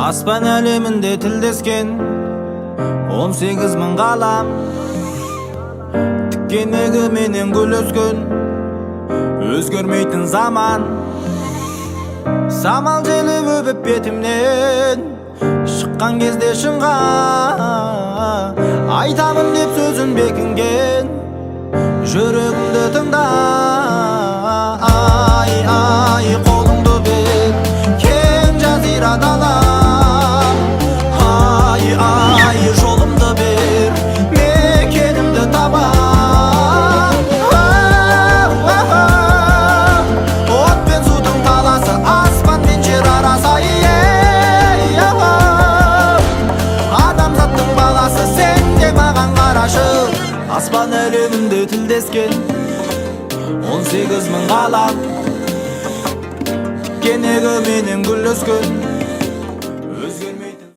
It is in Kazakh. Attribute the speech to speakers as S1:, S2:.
S1: Аспан әлемінде тілдескен 18 мың қалам, тікенегі менен гүл өскен, өзгермейтін заман. Самал желі өбіп бетімнен шыққан кезде шыңға, айтамын деп сөзін бекінген жүрегімді тыңда. Ай, ай, қолыңды бер, кең жазира далам. Ай, ай, жолымды бер, мекенімді табам. От пен судың таласы, аспан мен жер арасы. Адамзаттың баласы, сен де маған қарашы. Аспан әлемінде тілдескен 18 мың қалам, кенегі менен гүл өскен,